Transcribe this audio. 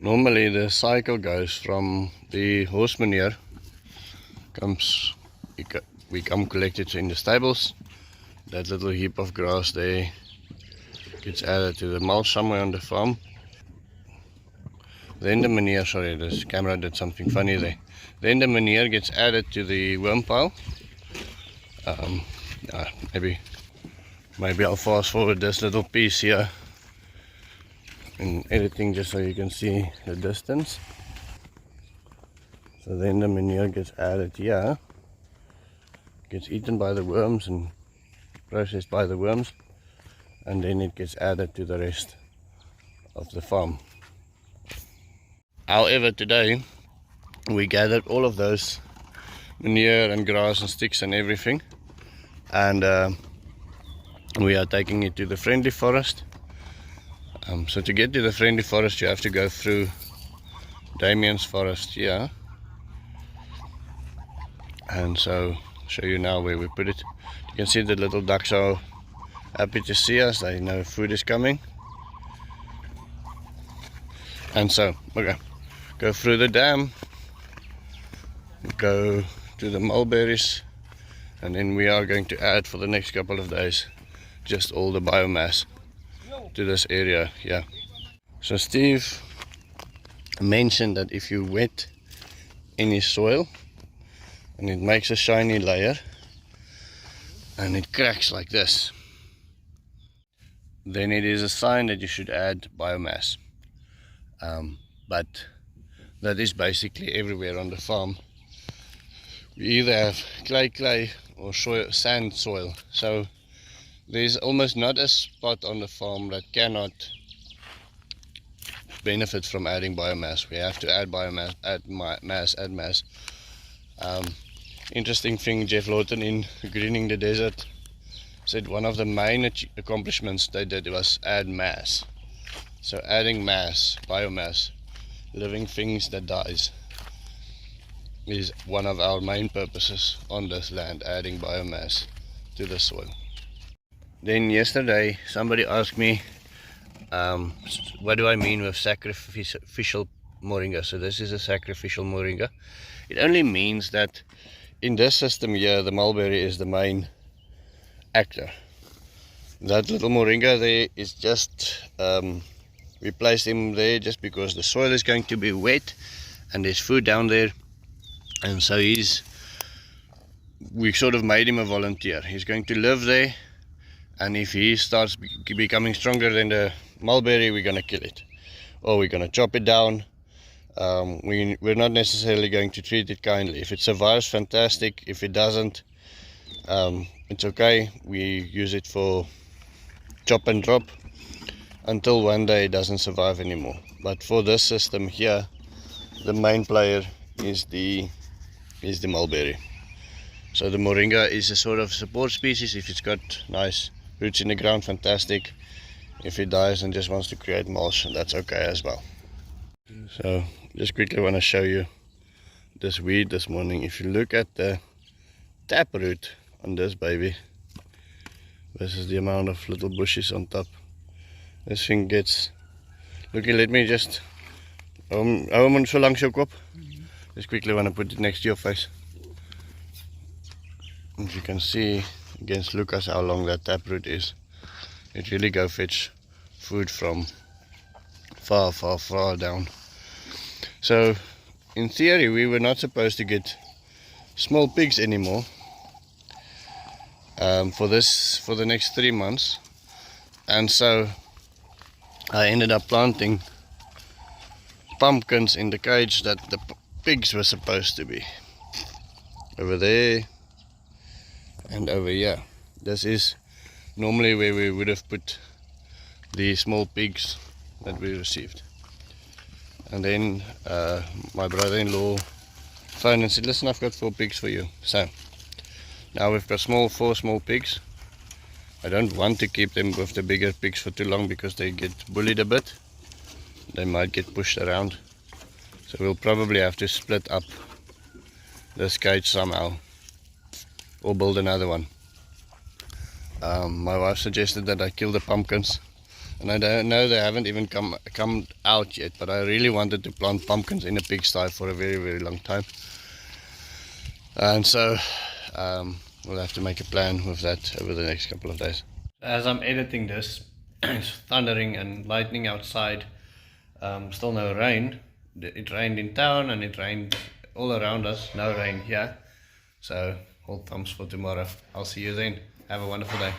Normally the cycle goes from the horse manure we come collect it in the stables. That little heap of grass there gets added to the mulch somewhere on the farm. Then the manure, sorry, this camera did something funny there. Then the manure gets added to the worm pile. Maybe I'll fast forward this little piece here and editing just so you can see the distance. So then the manure gets added here, gets eaten by the worms and processed by the worms, and then it gets added to the rest of the farm. However, today we gathered all of those manure and grass and sticks and everything, and we are taking it to the friendly forest. So to get to the friendly forest you have to go through Damien's forest here, and so I'll show you now where we put it. You can see the little ducks are happy to see us, they know food is coming. And so okay, go through the dam, go to the mulberries, and then we are going to add for the next couple of days just all the biomass to this area here. So Steve mentioned that if you wet any soil and it makes a shiny layer and it cracks like this, then it is a sign that you should add biomass. But that is basically everywhere on the farm. We either have clay or sand soil, so there's almost not a spot on the farm that cannot benefit from adding biomass. We have to add biomass, add mass. Interesting thing, Jeff Lawton in Greening the Desert said one of the main accomplishments they did was add mass. So adding mass, biomass, living things that dies, is one of our main purposes on this land, adding biomass to the soil. Then yesterday somebody asked me what do I mean with sacrificial moringa. So this is a sacrificial moringa. It only means that in this system here the mulberry is the main actor. That little moringa there is just we placed him there just because the soil is going to be wet and there's food down there, and so we sort of made him a volunteer. He's going to live there, and if he starts becoming stronger than the mulberry, we're going to kill it, or we're going to chop it down. We're not necessarily going to treat it kindly. If it survives, fantastic. If it doesn't, it's okay. We use it for chop and drop until one day it doesn't survive anymore. But for this system here, the main player is the mulberry. So the moringa is a sort of support species. If it's got nice roots in the ground, fantastic. If it dies and just wants to create mulch, that's okay as well. So just quickly want to show you this weed this morning. If you look at the taproot on this baby, this is the amount of little bushes on top. This thing gets, looky, let me just hou hom so langs jou kop. Just quickly want to put it next to your face. As you can see against Lucas how long that taproot is. It really go fetch food from far down. So in theory we were not supposed to get small pigs anymore for the next 3 months, and so I ended up planting pumpkins in the cage that the pigs were supposed to be. Over there and over here. This is normally where we would have put the small pigs that we received. And then my brother-in-law phoned and said, listen, I've got 4 pigs for you. So now we've got 4 small pigs. I don't want to keep them with the bigger pigs for too long because they get bullied a bit. They might get pushed around. So we'll probably have to split up this cage somehow or build another one. My wife suggested that I kill the pumpkins And I don't know, they haven't even come out yet, but I really wanted to plant pumpkins in a pigsty for a very, very long time. And so we'll have to make a plan with that over the next couple of days. As I'm editing this, it's thundering and lightning outside. Still no rain. It rained in town and it rained all around us. No rain here. So hold thumbs for tomorrow. I'll see you then. Have a wonderful day.